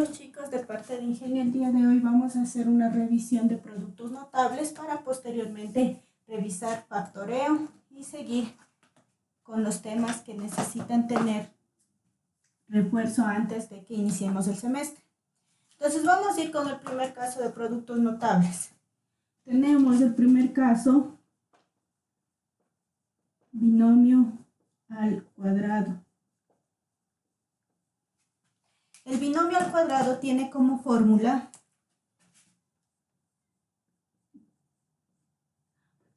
Saludos chicos, de parte de Ingenio. El día de hoy vamos a hacer una revisión de productos notables para posteriormente revisar factoreo y seguir con los temas que necesitan tener refuerzo antes de que iniciemos el semestre. Entonces vamos a ir con el primer caso de productos notables. Tenemos el primer caso, binomio al cuadrado. El binomio al cuadrado tiene como fórmula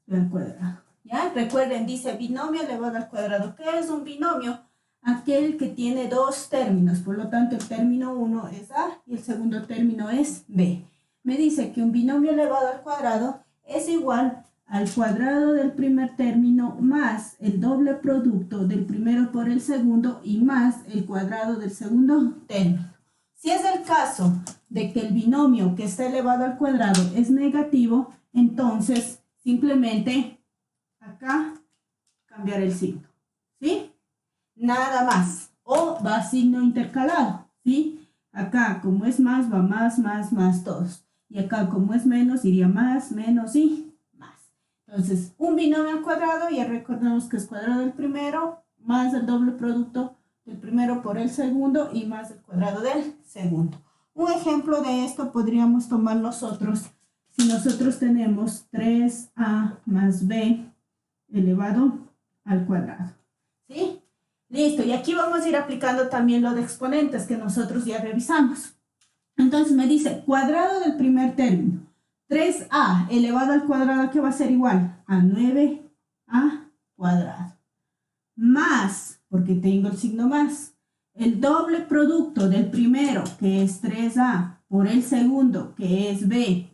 al cuadrado. ¿Ya? Recuerden, dice binomio elevado al cuadrado. ¿Qué es un binomio? Aquel que tiene dos términos. Por lo tanto, el término 1 es A y el segundo término es B. Me dice que un binomio elevado al cuadrado es igual al cuadrado del primer término más el doble producto del primero por el segundo y más el cuadrado del segundo término. Si es el caso de que el binomio que está elevado al cuadrado es negativo, entonces simplemente acá cambiar el signo, ¿sí? Nada más. O va signo intercalado, ¿sí? Acá como es más, va más todos. Y acá como es menos, iría más, menos y más. Entonces, un binomio al cuadrado, ya recordamos que es cuadrado del primero más el doble producto del primero por el segundo y más el cuadrado del segundo. Un ejemplo de esto podríamos tomar nosotros. Si nosotros tenemos 3a más b elevado al cuadrado, ¿sí? Listo, y aquí vamos a ir aplicando también lo de exponentes que nosotros ya revisamos. Entonces me dice cuadrado del primer término. 3a elevado al cuadrado, ¿qué va a ser igual? A 9a cuadrado. Más, porque tengo el signo más, el doble producto del primero, que es 3a, por el segundo, que es b,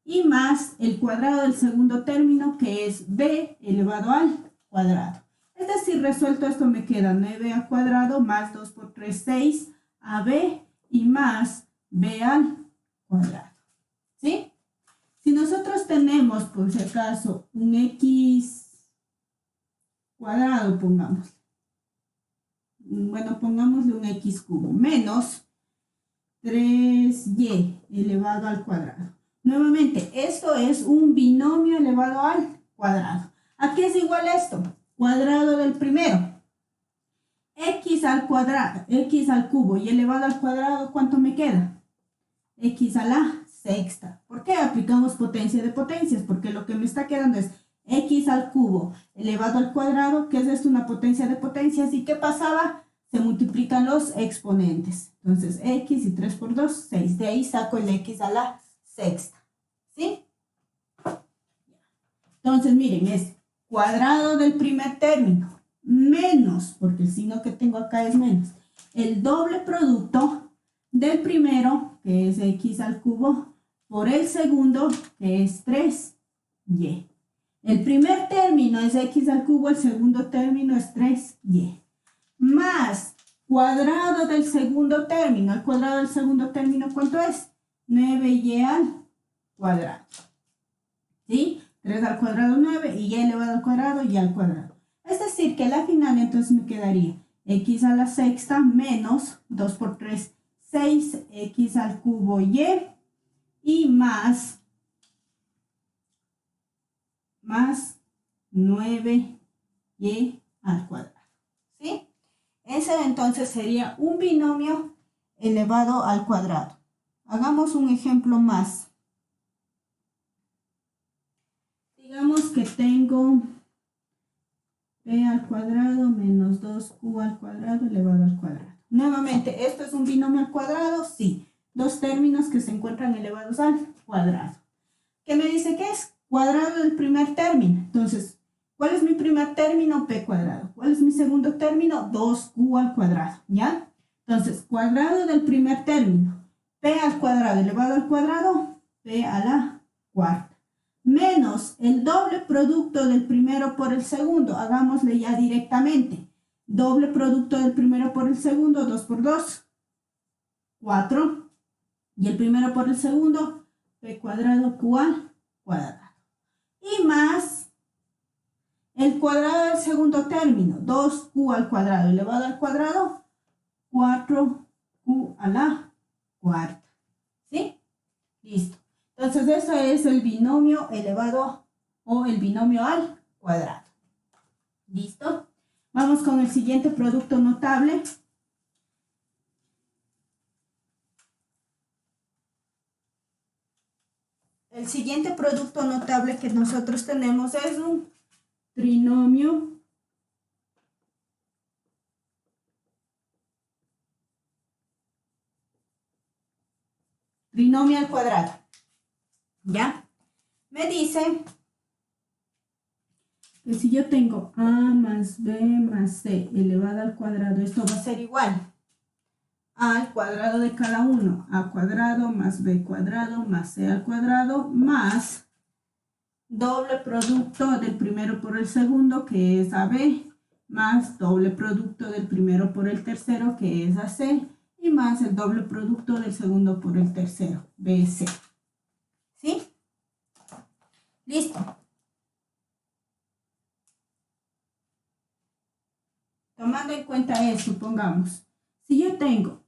y más el cuadrado del segundo término, que es b elevado al cuadrado. Es decir, resuelto esto me queda 9a cuadrado más 2 por 3, 6ab y más b al cuadrado. ¿Sí? Si nosotros tenemos, por si acaso, un x cuadrado, pongámosle. Bueno, pongámosle un x cubo menos 3y elevado al cuadrado. Nuevamente, esto es un binomio elevado al cuadrado. ¿A qué es igual esto? Cuadrado del primero. X al cuadrado, x al cubo y elevado al cuadrado, ¿cuánto me queda? X a la sexta. ¿Por qué aplicamos potencia de potencias? Porque lo que me está quedando es x al cubo elevado al cuadrado, que es esto, una potencia de potencias. ¿Y qué pasaba? Se multiplican los exponentes. Entonces, x y 3 por 2, 6. De ahí saco el x a la sexta. ¿Sí? Entonces, miren, es cuadrado del primer término menos, porque el signo que tengo acá es menos, el doble producto del primero, que es x al cubo, por el segundo, que es 3y. El primer término es x al cubo, el segundo término es 3y. Más cuadrado del segundo término. El cuadrado del segundo término, ¿cuánto es? 9y al cuadrado. ¿Sí? 3 al cuadrado 9 y y elevado al cuadrado y al cuadrado. Es decir, que la final entonces me quedaría x a la sexta menos 2 por 3, 6x al cubo y más 9y al cuadrado. ¿Sí? Ese entonces sería un binomio elevado al cuadrado. Hagamos un ejemplo más. Digamos que tengo b al cuadrado menos 2q al cuadrado elevado al cuadrado. Nuevamente, ¿esto es un binomio al cuadrado? Sí. Dos términos que se encuentran elevados al cuadrado. ¿Qué me dice que es? Cuadrado del primer término. Entonces, ¿cuál es mi primer término? P cuadrado. ¿Cuál es mi segundo término? 2q al cuadrado. ¿Ya? Entonces, cuadrado del primer término. P al cuadrado elevado al cuadrado, P a la cuarta. Menos el doble producto del primero por el segundo. Hagámosle ya directamente. Doble producto del primero por el segundo, 2 por 2, 4. Y el primero por el segundo, p cuadrado q al cuadrado. Y más el cuadrado del segundo término, 2q al cuadrado elevado al cuadrado, 4q a la cuarta. ¿Sí? Listo. Entonces, eso es el binomio elevado o el binomio al cuadrado. ¿Listo? Vamos con el siguiente producto notable. El siguiente producto notable que nosotros tenemos es un trinomio al cuadrado. ¿Ya? Me dice que si yo tengo a más b más c elevado al cuadrado, esto va a ser igual al cuadrado de cada uno, a cuadrado más b cuadrado más c al cuadrado más doble producto del primero por el segundo, que es ab, más doble producto del primero por el tercero, que es ac, y más el doble producto del segundo por el tercero, bc. ¿Sí? Listo. Tomando en cuenta eso, supongamos, si yo tengo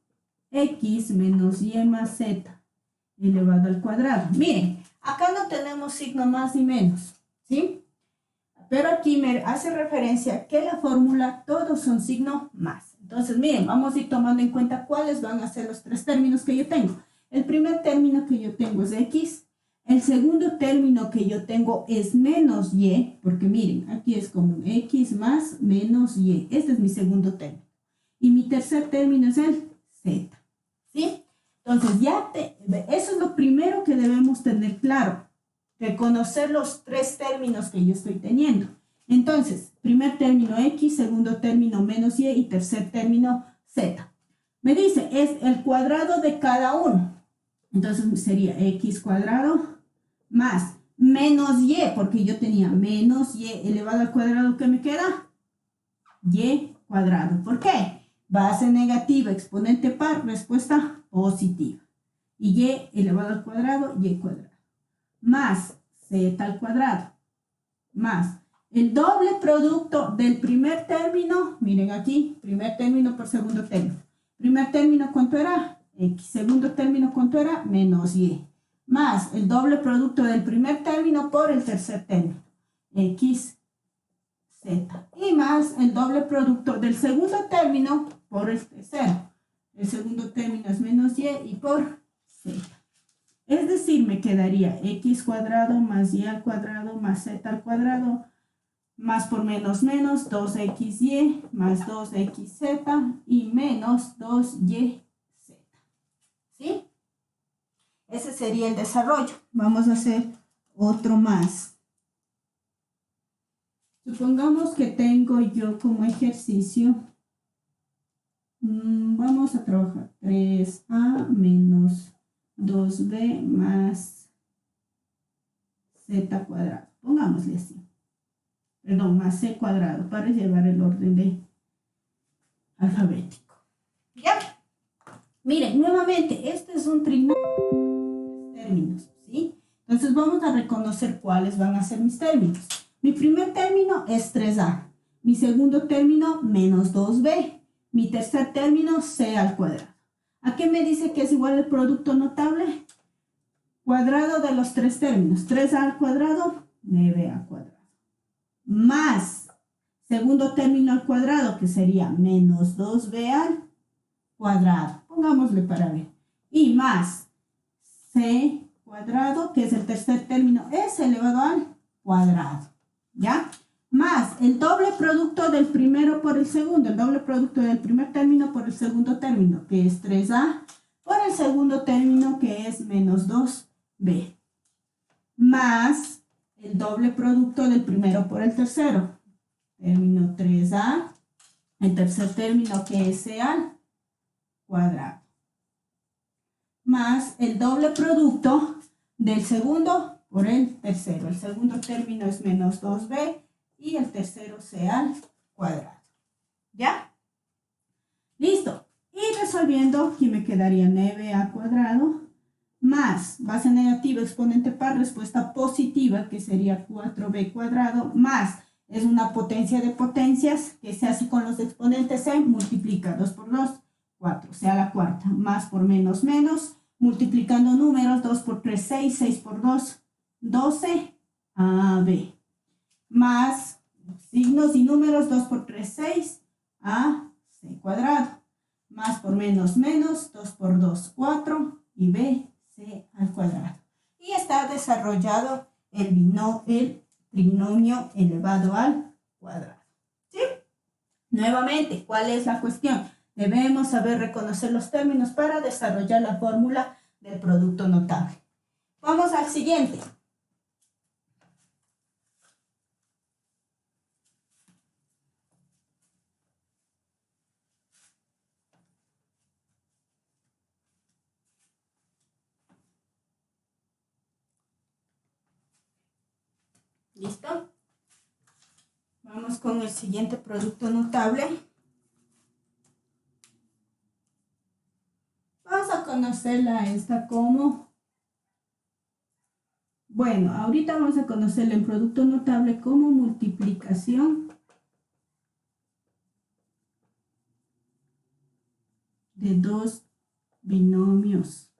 x menos y más z elevado al cuadrado. Miren, acá no tenemos signo más ni menos, ¿sí? Pero aquí me hace referencia que la fórmula todos son signo más. Entonces, miren, vamos a ir tomando en cuenta cuáles van a ser los tres términos que yo tengo. El primer término que yo tengo es x. El segundo término que yo tengo es menos y, porque miren, aquí es como un x más menos y. Este es mi segundo término. Y mi tercer término es el z. ¿Sí? Entonces, eso es lo primero que debemos tener claro. Reconocer los tres términos que yo estoy teniendo. Entonces, primer término x, segundo término menos y tercer término z. Me dice, es el cuadrado de cada uno. Entonces sería x cuadrado más menos y, porque yo tenía menos y elevado al cuadrado, ¿qué me queda? Y cuadrado. ¿Por qué? Base negativa, exponente par, respuesta positiva. Y y elevado al cuadrado, y cuadrado. Más z al cuadrado. Más el doble producto del primer término, miren aquí, primer término por segundo término. Primer término, ¿cuánto era? X. Segundo término, ¿cuánto era? Menos y. Más el doble producto del primer término por el tercer término. X, z. Y más el doble producto del segundo término por el tercero. El segundo término es menos y por z. Es decir, me quedaría x cuadrado más y al cuadrado más z al cuadrado más por menos menos 2xy más 2xz y menos 2yz. ¿Sí? Ese sería el desarrollo. Vamos a hacer otro más. Supongamos que tengo yo como ejercicio, vamos a trabajar 3a menos 2b más z cuadrado. Pongámosle así. Perdón, más c cuadrado para llevar el orden de alfabético. ¿Ya? Miren, nuevamente, este es un trinomio de términos, ¿sí? Entonces vamos a reconocer cuáles van a ser mis términos. Mi primer término es 3a. Mi segundo término, menos 2b. Mi tercer término, c al cuadrado. ¿A qué me dice que es igual el producto notable? Cuadrado de los tres términos. 3a al cuadrado, 9a al cuadrado. Más segundo término al cuadrado, que sería menos 2b al cuadrado. Pongámosle para ver. Y más c cuadrado, que es el tercer término, es elevado al cuadrado. ¿Ya? Más el doble producto del primero por el segundo. El doble producto del primer término por el segundo término, que es 3a, por el segundo término, que es menos 2b. Más el doble producto del primero por el tercero. Término 3a. El tercer término, que es c al cuadrado. Más el doble producto del segundo por el tercero. El segundo término es menos 2b y el tercero c al cuadrado. ¿Ya? Listo. Y resolviendo, aquí me quedaría 9a cuadrado más base negativa, exponente par, respuesta positiva, que sería 4b cuadrado, más, es una potencia de potencias, que se hace con los exponentes, se multiplica 2 por 2, 4, o sea, la cuarta. Más por menos, menos. Multiplicando números, 2 por 3, 6, 6 por 2, 12, AB. Más signos y números, 2 por 3, 6, AC cuadrado. Más por menos, menos, 2 por 2, 4 y BC al cuadrado. Y está desarrollado el trinomio elevado al cuadrado. ¿Sí? Nuevamente, ¿cuál es la cuestión? Debemos saber reconocer los términos para desarrollar la fórmula del producto notable. Vamos al siguiente. ¿Listo? Vamos con el siguiente producto notable. Vamos a conocerla esta como... Bueno, ahorita vamos a conocerla en producto notable como multiplicación de dos binomios.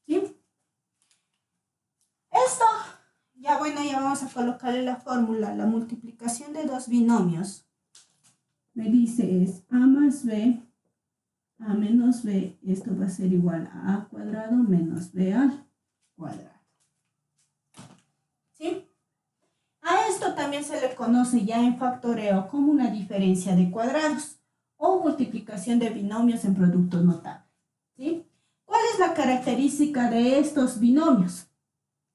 ¿Sí? Esto, ya bueno, ya vamos a colocarle la fórmula. La multiplicación de dos binomios, me dice es a más b, a menos b, esto va a ser igual a a cuadrado menos b al cuadrado. ¿Sí? A esto también se le conoce ya en factoreo como una diferencia de cuadrados o multiplicación de binomios en productos notables. ¿Sí? ¿Cuál es la característica de estos binomios?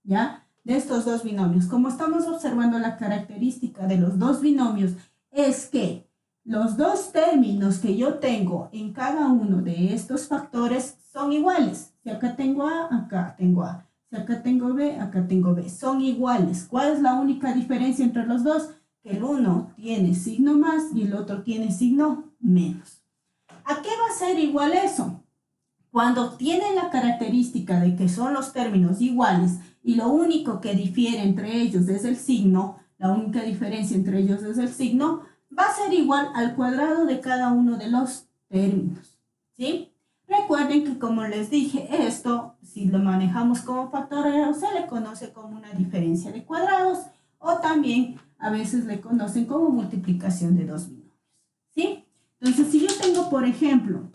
¿Ya? De estos dos binomios. Como estamos observando, la característica de los dos binomios es que los dos términos que yo tengo en cada uno de estos factores son iguales. Si acá tengo A, acá tengo A. Si acá tengo B, acá tengo B. Son iguales. ¿Cuál es la única diferencia entre los dos? Que el uno tiene signo más y el otro tiene signo menos. ¿A qué va a ser igual eso? Cuando tienen la característica de que son los términos iguales y lo único que difiere entre ellos es el signo, la única diferencia entre ellos es el signo, va a ser igual al cuadrado de cada uno de los términos. ¿Sí? Recuerden que, como les dije, esto, si lo manejamos como factoreo, se le conoce como una diferencia de cuadrados o también a veces le conocen como multiplicación de dos binomios. ¿Sí? Entonces, si yo tengo, por ejemplo,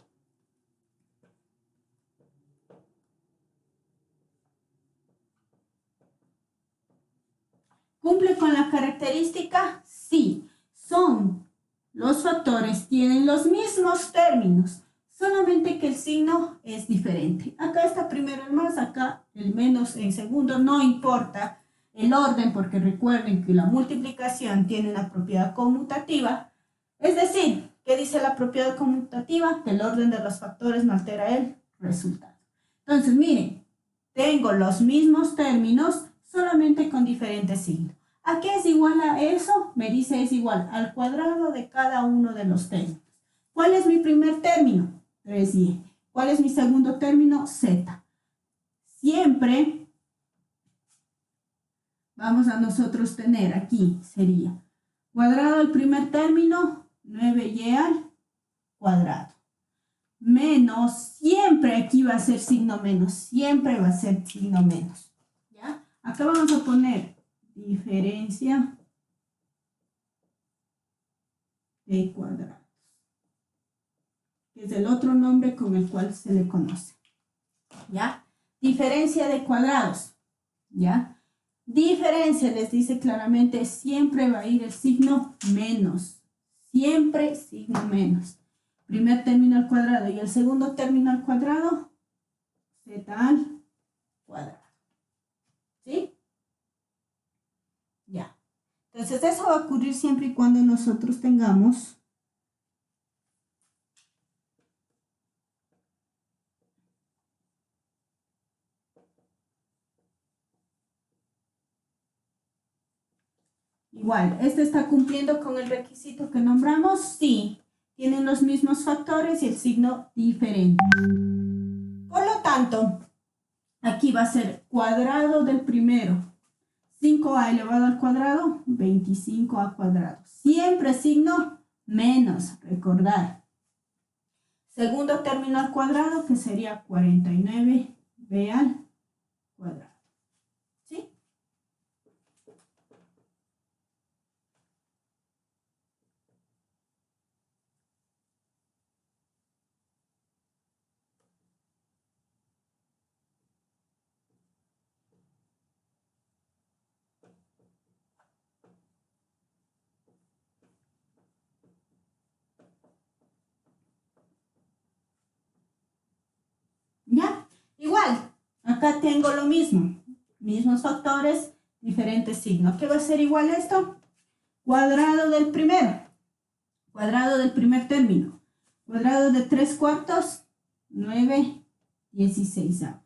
¿cumple con la característica? Sí. Los factores tienen los mismos términos, solamente que el signo es diferente. Acá está primero el más, acá el menos en segundo, no importa el orden, porque recuerden que la multiplicación tiene una propiedad conmutativa. Es decir, ¿qué dice la propiedad conmutativa? Que el orden de los factores no altera el resultado. Entonces, miren, tengo los mismos términos, solamente con diferentes signos. ¿A qué es igual a eso? Me dice es igual al cuadrado de cada uno de los términos. ¿Cuál es mi primer término? 3y. ¿Cuál es mi segundo término? Z. Siempre vamos a nosotros tener aquí, sería cuadrado del primer término, 9y al cuadrado. Menos, siempre aquí va a ser signo menos, siempre va a ser signo menos. ¿Ya? Acá vamos a poner diferencia de cuadrados, que es el otro nombre con el cual se le conoce. ¿Ya? Diferencia de cuadrados. ¿Ya? Diferencia, les dice claramente, siempre va a ir el signo menos. Siempre signo menos. Primer término al cuadrado y el segundo término al cuadrado, z al cuadrado. ¿Sí? Ya. Entonces eso va a ocurrir siempre y cuando nosotros tengamos igual. ¿Este está cumpliendo con el requisito que nombramos? Sí. Tienen los mismos factores y el signo diferente. Por lo tanto, aquí va a ser cuadrado del primero. 5a elevado al cuadrado, 25a cuadrado. Siempre signo menos, recordar. Segundo término al cuadrado, que sería 49b al cuadrado. ¿Sí? ¿Ya? Igual, acá tengo lo mismo. Mismos factores, diferentes signos. ¿Qué va a ser igual esto? Cuadrado del primero. Cuadrado del primer término. Cuadrado de 3/4, 9/16.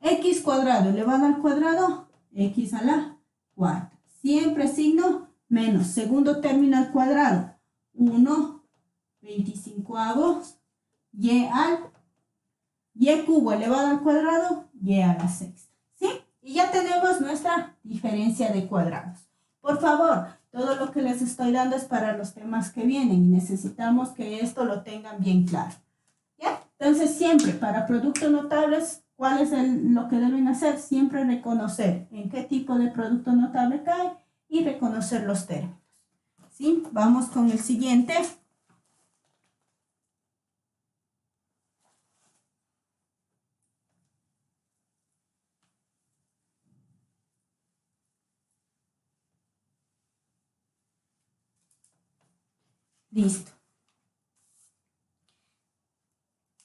X cuadrado elevado al cuadrado, X a la cuarta. Siempre signo menos. Segundo término al cuadrado, 1/25. Y cubo elevado al cuadrado, y a la sexta. ¿Sí? Y ya tenemos nuestra diferencia de cuadrados. Por favor, todo lo que les estoy dando es para los temas que vienen y necesitamos que esto lo tengan bien claro. ¿Ya? Entonces, siempre para productos notables, ¿cuál es lo que deben hacer? Siempre reconocer en qué tipo de producto notable cae y reconocer los términos. ¿Sí? Vamos con el siguiente. Listo.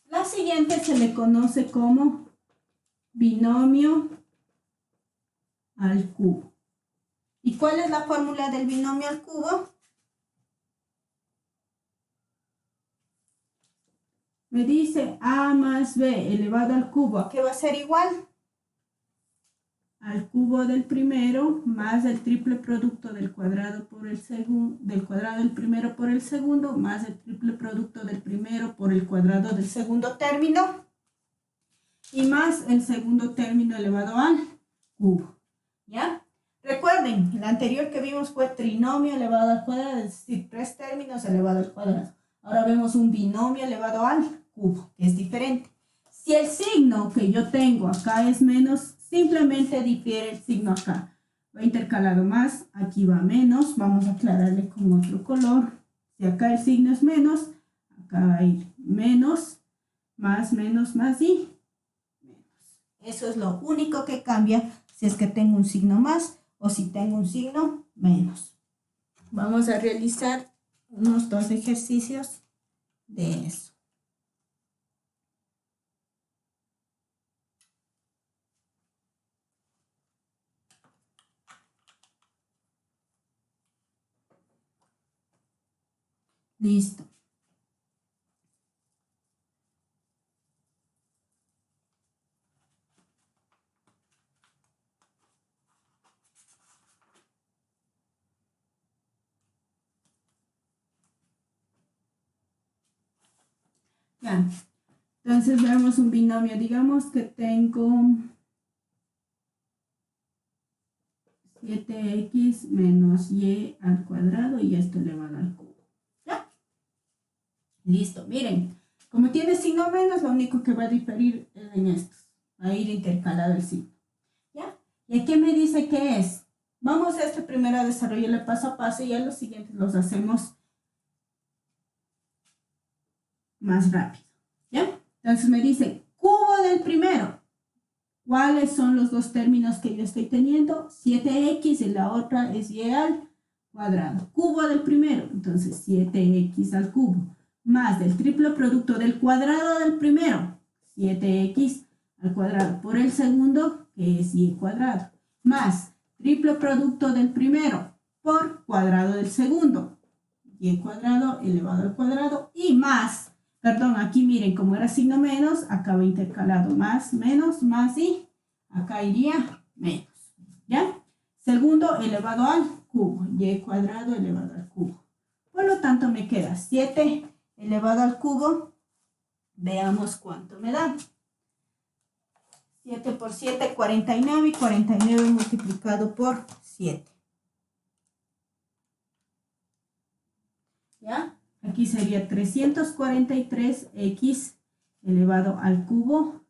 La siguiente se le conoce como binomio al cubo. ¿Y cuál es la fórmula del binomio al cubo? Me dice a más b elevado al cubo. ¿A qué va a ser igual? Al cubo del primero más el triple producto del cuadrado por el segundo, del cuadrado del primero por el segundo, más el triple producto del primero por el cuadrado del segundo término, y más el segundo término elevado al cubo. ¿Ya? Recuerden, el anterior que vimos fue trinomio elevado al cuadrado, es decir, 3 términos elevado al cuadrado. Ahora vemos un binomio elevado al cubo, que es diferente. Si el signo que yo tengo acá es menos, simplemente difiere el signo acá. Va intercalado más, aquí va menos. Vamos a aclararle con otro color. Si acá el signo es menos, acá va a ir menos, más, menos, más y menos. Eso es lo único que cambia si es que tengo un signo más o si tengo un signo menos. Vamos a realizar unos 2 ejercicios de eso. Listo. Ya. Entonces veamos un binomio. Digamos que tengo 7x menos y al cuadrado y esto elevado al cubo. ¿Ya? Listo. Miren, como tiene signo menos, lo único que va a diferir es en estos. Va a ir intercalado el signo. ¿Ya? ¿Y aquí me dice qué es? Vamos a este primero a desarrollarlo paso a paso y a los siguientes los hacemos más rápido. ¿Ya? Entonces me dice cubo del primero. ¿Cuáles son los dos términos que yo estoy teniendo? 7x y la otra es y al cuadrado. Cubo del primero, entonces 7x al cubo, más del triple producto del cuadrado del primero, 7x al cuadrado, por el segundo, que es y cuadrado, más triple producto del primero por cuadrado del segundo, y cuadrado elevado al cuadrado, y más, perdón, aquí miren, como era signo menos, acá va intercalado más, menos, más y acá iría menos, ¿ya? Segundo elevado al cubo, y cuadrado elevado al cubo. Por lo tanto me queda 7 elevado al cubo, veamos cuánto me da. 7 por 7, 49, y 49 multiplicado por 7. ¿Ya? Aquí sería 343x elevado al cubo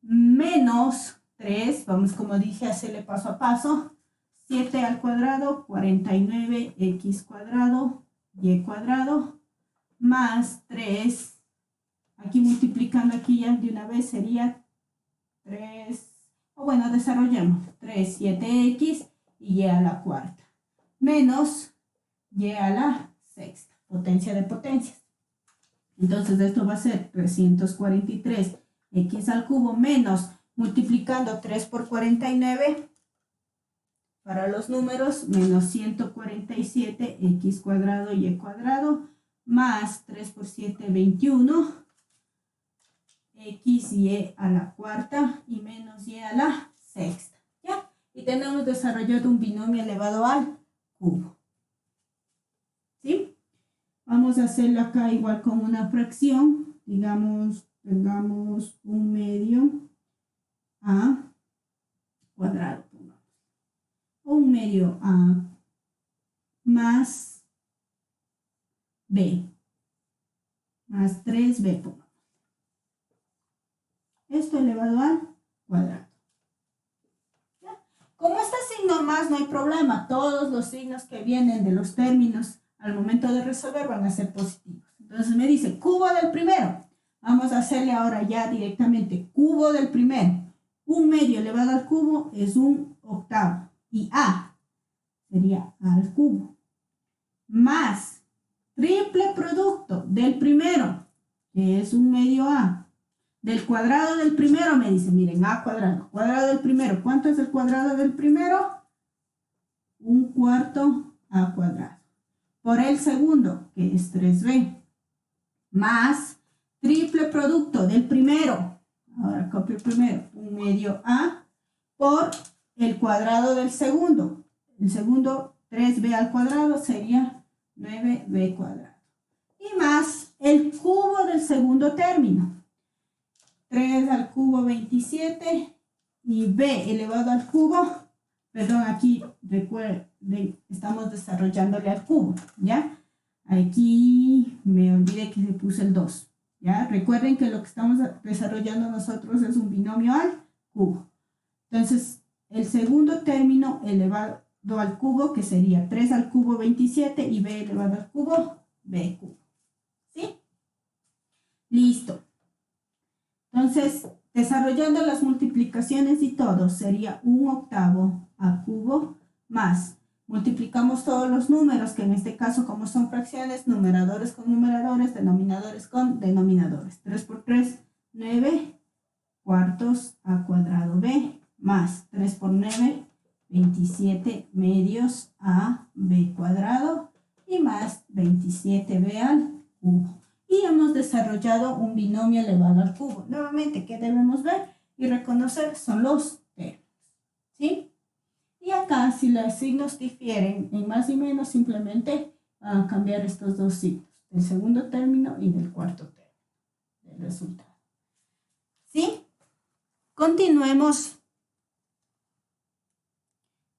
menos 3, vamos como dije a hacerle paso a paso, 7 al cuadrado, 49x cuadrado, y cuadrado, más 3, aquí multiplicando aquí ya de una vez sería 3, o bueno, desarrollemos, 3, 7x y a la cuarta, menos y a la sexta, potencia de potencias. Entonces esto va a ser 343x al cubo menos, multiplicando 3 por 49, para los números, menos 147x cuadrado y cuadrado, más 3 por 7, 21, x y a la cuarta y menos y a la sexta. ¿Ya? Y tenemos desarrollado un binomio elevado al cubo. ¿Sí? Vamos a hacerlo acá igual con una fracción. Digamos, tengamos un medio a cuadrado. Un medio a más b más 3b. Esto elevado al cuadrado. ¿Ya? Como este signo más no hay problema. Todos los signos que vienen de los términos al momento de resolver van a ser positivos. Entonces me dice cubo del primero. Vamos a hacerle ahora ya directamente cubo del primero. Un medio elevado al cubo es un octavo. Y a sería a al cubo. Más triple producto del primero, que es un medio a, del cuadrado del primero, me dice, miren, a cuadrado, cuadrado del primero. ¿Cuánto es el cuadrado del primero? Un cuarto a cuadrado. Por el segundo, que es 3b, más triple producto del primero, ahora copio el primero, un medio a, por el cuadrado del segundo. El segundo, 3b al cuadrado, sería 9b cuadrado. Y más el cubo del segundo término. 3 al cubo 27 y b elevado al cubo, perdón, aquí recuerden, estamos desarrollándole al cubo, ¿ya? Aquí me olvidé que le puse el 2, ¿ya? Recuerden que lo que estamos desarrollando nosotros es un binomio al cubo. Entonces, el segundo término elevado al cubo, que sería 3 al cubo 27 y b elevado al cubo, b cubo. ¿Sí? Listo. Entonces, desarrollando las multiplicaciones y todo, sería un octavo a cubo más. Multiplicamos todos los números, que en este caso, como son fracciones, numeradores con numeradores, denominadores con denominadores. 3 por 3, 9 cuartos a cuadrado b, más 3 por 9, 27 medios a b cuadrado, y más 27b al cubo. Y hemos desarrollado un binomio elevado al cubo. Nuevamente, ¿qué debemos ver y reconocer? Son los términos. ¿Sí? Y acá, si los signos difieren en más y menos, simplemente van a cambiar estos dos signos, del segundo término y del cuarto término del resultado. ¿Sí? Continuemos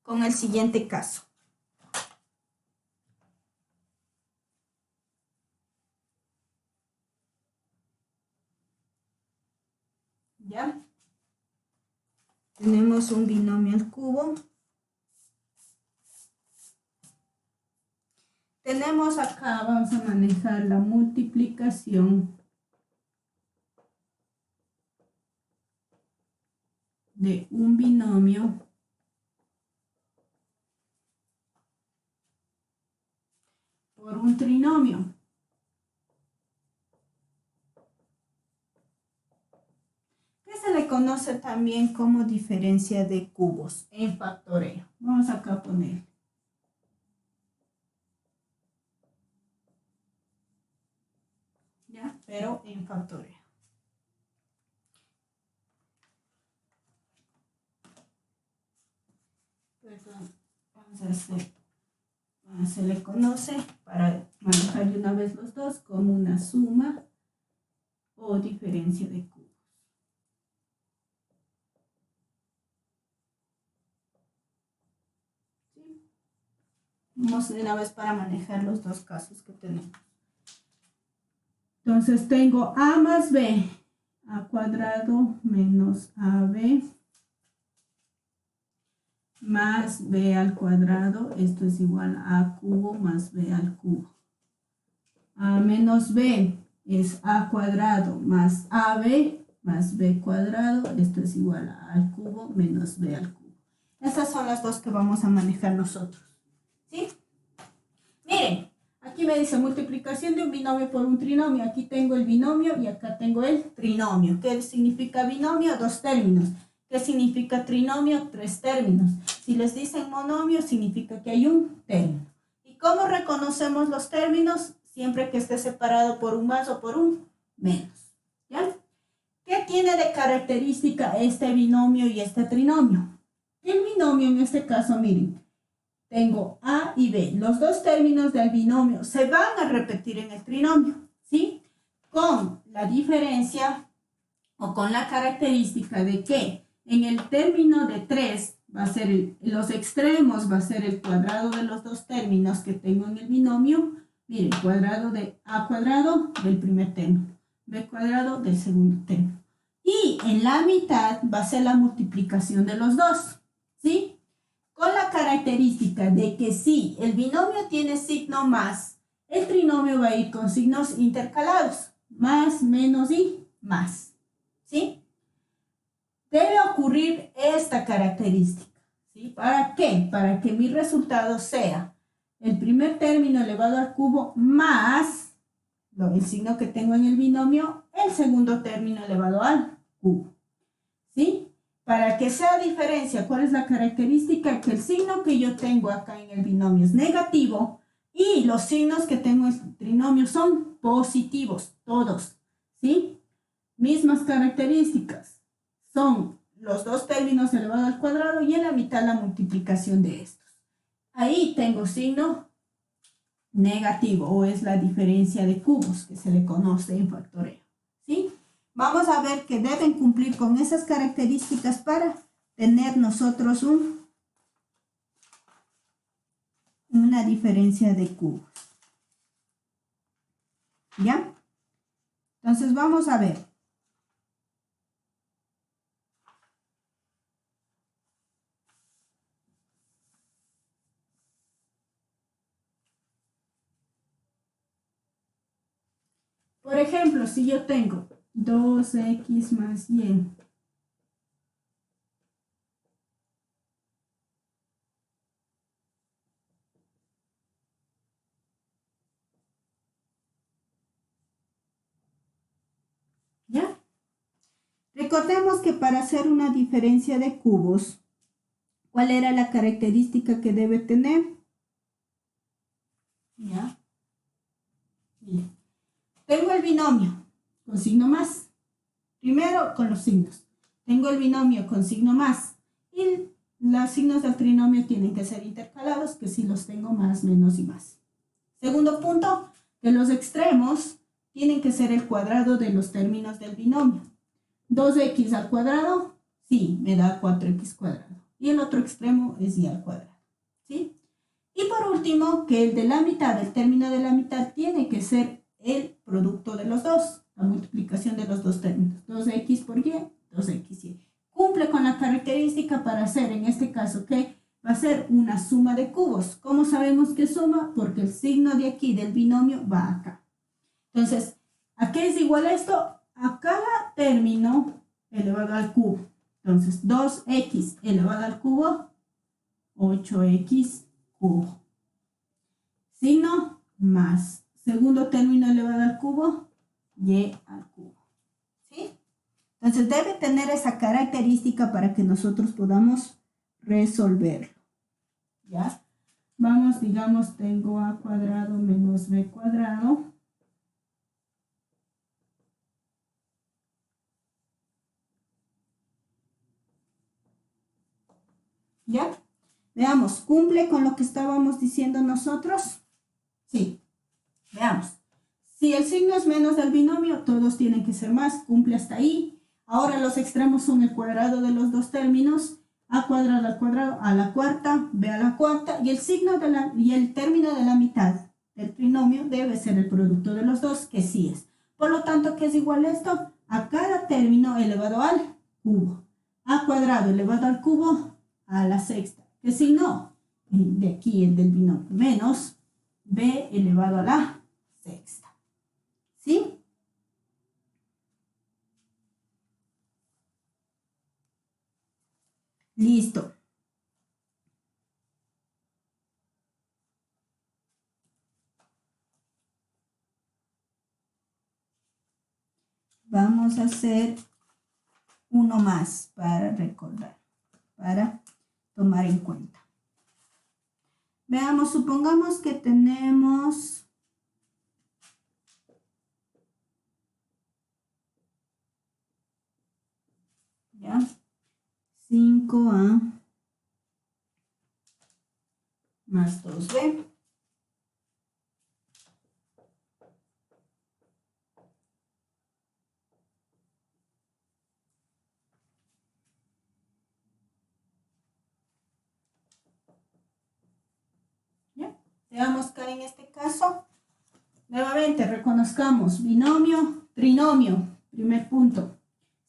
con el siguiente caso. ¿Ya? Tenemos un binomio al cubo. Tenemos acá, vamos a manejar la multiplicación de un binomio por un trinomio. Que se le conoce también como diferencia de cubos en factoreo. Vamos acá a poner. ¿Ya? Pero en factoreo. Perdón, se le conoce, para manejar de una vez los dos, como una suma o diferencia de cubos. ¿Sí? Vamos de una vez para manejar los dos casos que tenemos. Entonces tengo a más b, a cuadrado menos ab más b al cuadrado, esto es igual a a cubo más b al cubo. A menos b es a cuadrado más ab más b cuadrado, esto es igual a al cubo menos b al cubo. Estas son las dos que vamos a manejar nosotros, ¿sí? Miren, aquí me dice multiplicación de un binomio por un trinomio. Aquí tengo el binomio y acá tengo el trinomio. ¿Qué significa binomio? Dos términos. ¿Qué significa trinomio? Tres términos. Si les dicen monomio, significa que hay un término. ¿Y cómo reconocemos los términos? Siempre que esté separado por un más o por un menos. ¿Ya? ¿Qué tiene de característica este binomio y este trinomio? El binomio en este caso, miren, tengo a y b. Los dos términos del binomio se van a repetir en el trinomio, ¿sí? Con la diferencia o con la característica de que en el término de 3 va a ser los extremos, va a ser el cuadrado de los dos términos que tengo en el binomio. Miren, cuadrado de a cuadrado del primer término, b cuadrado del segundo término. Y en la mitad va a ser la multiplicación de los dos, ¿sí? Con la característica de que si el binomio tiene signo más, el trinomio va a ir con signos intercalados, más, menos y más, ¿sí? Debe ocurrir esta característica, ¿sí? ¿Para qué? Para que mi resultado sea el primer término elevado al cubo más el signo que tengo en el binomio, el segundo término elevado al cubo, ¿sí? Para que sea diferencia, ¿cuál es la característica? Que el signo que yo tengo acá en el binomio es negativo y los signos que tengo en el trinomio son positivos, todos, ¿sí? Mismas características, son los dos términos elevado al cuadrado y en la mitad la multiplicación de estos. Ahí tengo signo negativo o es la diferencia de cubos que se le conoce en factoreo, ¿sí? Vamos a ver que deben cumplir con esas características para tener nosotros una diferencia de cubos. ¿Ya? Entonces vamos a ver. Por ejemplo, si yo tengo 2x más y, ¿ya? Recordemos que para hacer una diferencia de cubos, ¿cuál era la característica que debe tener? ¿Ya? Bien. Tengo el binomio con signo más. Primero con los signos. Tengo el binomio con signo más. Y los signos del trinomio tienen que ser intercalados, que si los tengo más, menos y más. Segundo punto, que los extremos tienen que ser el cuadrado de los términos del binomio. 2x al cuadrado, sí, me da 4x cuadrado. Y el otro extremo es y al cuadrado, ¿sí? Y por último, que el de la mitad, el término de la mitad, tiene que ser el producto de los dos, la multiplicación de los dos términos. 2x por y, 2xy. Cumple con la característica para hacer, en este caso, que va a ser una suma de cubos. ¿Cómo sabemos que suma? Porque el signo de aquí del binomio va acá. Entonces, ¿a qué es igual esto? A cada término elevado al cubo. Entonces, 2x elevado al cubo, 8x cubo. Signo más. Segundo término elevado al cubo, y al cubo. ¿Sí? Entonces, debe tener esa característica para que nosotros podamos resolverlo. ¿Ya? Vamos, digamos, tengo a cuadrado menos b cuadrado. ¿Ya? Veamos, ¿cumple con lo que estábamos diciendo nosotros? Sí. Veamos. Si el signo es menos del binomio, todos tienen que ser más. Cumple hasta ahí. Ahora los extremos son el cuadrado de los dos términos. A cuadrado al cuadrado, a la cuarta, b a la cuarta. Y el signo y el término de la mitad del trinomio debe ser el producto de los dos, que sí es. Por lo tanto, ¿qué es igual esto? A cada término elevado al cubo. A cuadrado elevado al cubo a la sexta. Que si no, de aquí el del binomio menos b elevado a la sexta. ¿Sí? Listo. Vamos a hacer uno más para recordar, para tomar en cuenta. Veamos, supongamos que tenemos ya 5a más 2b. Veamos que en este caso, nuevamente reconozcamos binomio, trinomio, primer punto.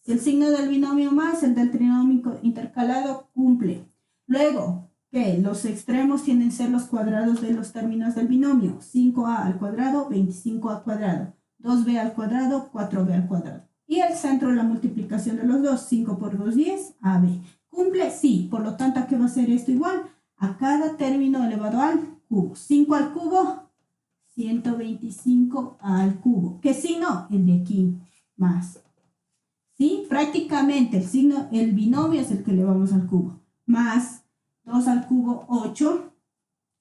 Si el signo del binomio más el del trinomio intercalado cumple. Luego, que los extremos tienen que ser los cuadrados de los términos del binomio. 5a al cuadrado, 25a al cuadrado. 2b al cuadrado, 4b al cuadrado. Y el centro, la multiplicación de los dos, 5 por 2, 10, ab. ¿Cumple? Sí. Por lo tanto, ¿a qué va a ser esto igual? A cada término elevado al cubo. 5 al cubo, 125 al cubo. ¿Qué signo? El de aquí, más. ¿Sí? Prácticamente el signo, el binomio es el que elevamos al cubo. Más 2 al cubo, 8.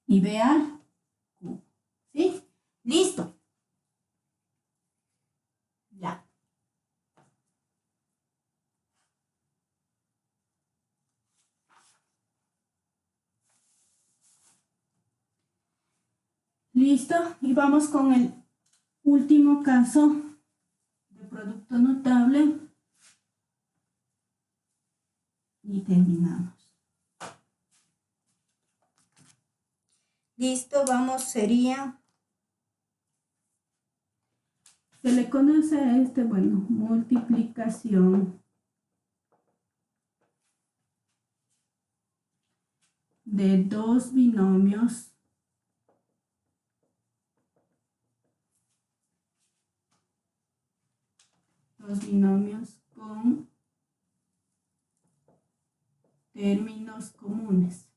Y b al cubo. ¿Sí? Listo. Ya. Listo. Y vamos con el último caso de producto notable. Y terminamos. Listo, vamos, sería, se le conoce a este, bueno, multiplicación de dos binomios con términos comunes.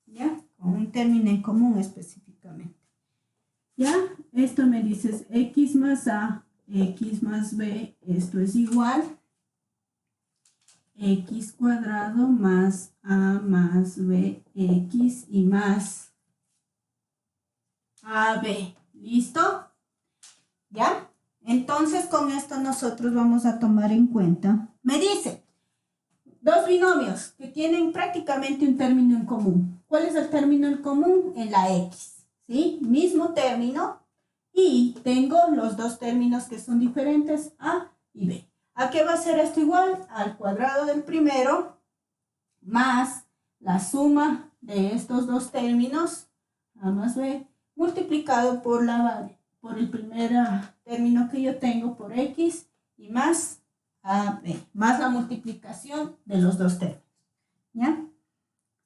¿Ya? Con un término en común específicamente. ¿Ya? Esto me dices x más a, x más b, esto es igual x cuadrado más a más b, x y más ab. ¿Listo? ¿Ya? Entonces con esto nosotros vamos a tomar en cuenta. Me dice, dos binomios que tienen prácticamente un término en común. ¿Cuál es el término en común? En la x, ¿sí? Mismo término y tengo los dos términos que son diferentes, a y b. ¿A qué va a ser esto igual? Al cuadrado del primero más la suma de estos dos términos, a más b, multiplicado por el primer término que yo tengo por x y más ab, más la multiplicación de los dos términos. ¿Ya?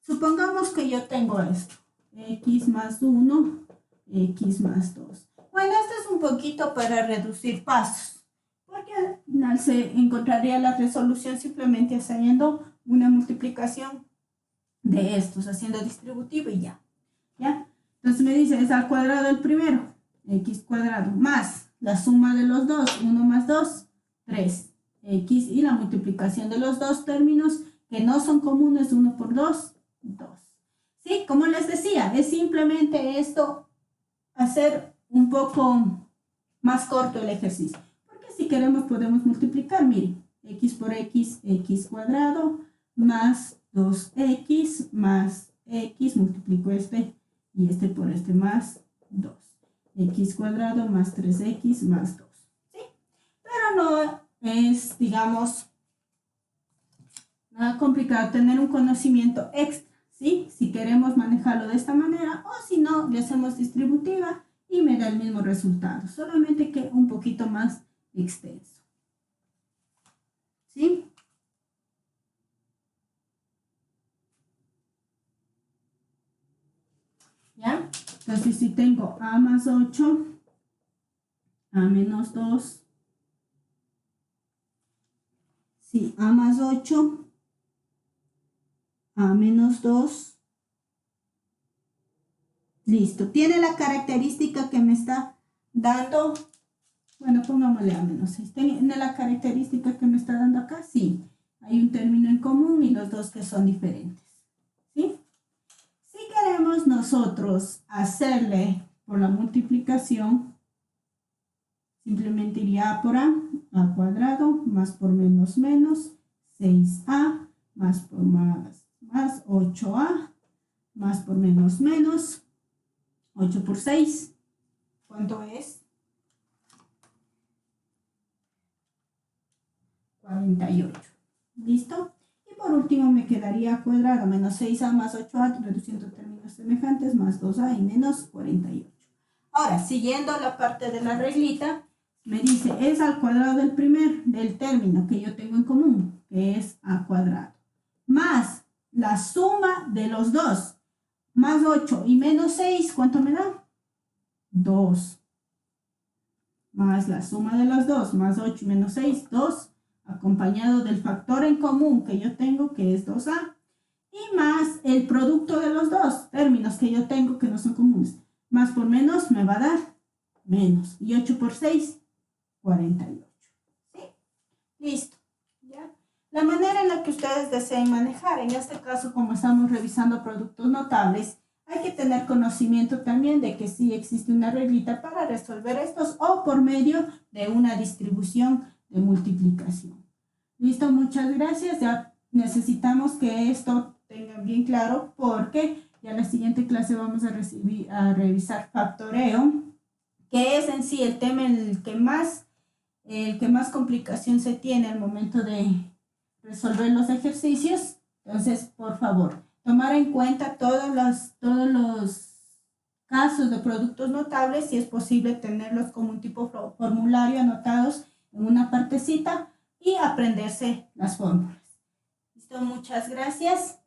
Supongamos que yo tengo esto, x más 1, x más 2. Bueno, esto es un poquito para reducir pasos, porque al final se encontraría la resolución simplemente haciendo una multiplicación de estos, haciendo distributivo y ya. ¿Ya? Entonces me dice, es al cuadrado el primero, x cuadrado, más la suma de los dos, 1 más 2, 3, x, y la multiplicación de los dos términos que no son comunes, 1 por 2, 2. ¿Sí? Como les decía, es simplemente esto, hacer un poco más corto el ejercicio. Porque si queremos podemos multiplicar, miren, x por x, x cuadrado, más 2x, más x, multiplico este y este por este más 2. X cuadrado más 3x más 2. ¿Sí? Pero no es, digamos, nada complicado tener un conocimiento extra, ¿sí? Si queremos manejarlo de esta manera, o si no, le hacemos distributiva y me da el mismo resultado, solamente que un poquito más extenso. ¿Sí? ¿Ya? Entonces, si tengo a más 8, a menos 2, sí, a más 8, a menos 2, listo. Tiene la característica que me está dando, bueno, pongámosle a menos 6. ¿Tiene la característica que me está dando acá? Sí. Hay un término en común y los dos que son diferentes. ¿Sí? Si queremos nosotros hacerle por la multiplicación, simplemente iría A por A cuadrado, más por menos menos, 6A, más por más 8A, más por menos menos, 8 por 6, ¿cuánto es? 48. ¿Listo? Y por último me quedaría A cuadrado menos 6A más 8A, reduciendo términos semejantes, más 2A y menos 48. Ahora, siguiendo la parte de la reglita, me dice, es al cuadrado del término que yo tengo en común, que es A cuadrado, más la suma de los dos, más 8 y menos 6, ¿cuánto me da? 2. Más la suma de los dos, más 8 y menos 6, 2, acompañado del factor en común que yo tengo, que es 2A, y más el producto de los dos términos que yo tengo que no son comunes. Más por menos me va a dar menos. Y 8 por 6, 48. ¿Sí? Listo. ¿Ya? La manera en la que ustedes deseen manejar, en este caso, como estamos revisando productos notables, hay que tener conocimiento también de que sí existe una reglita para resolver estos o por medio de una distribución de multiplicación. Listo, muchas gracias. Ya necesitamos que esto tengan bien claro porque ya en la siguiente clase vamos a revisar factoreo, que es en sí el tema en el que más complicación se tiene al momento de resolver los ejercicios. Entonces, por favor, tomar en cuenta todos los casos de productos notables, si es posible tenerlos como un tipo formulario anotados en una partecita y aprenderse las fórmulas. Listo, muchas gracias.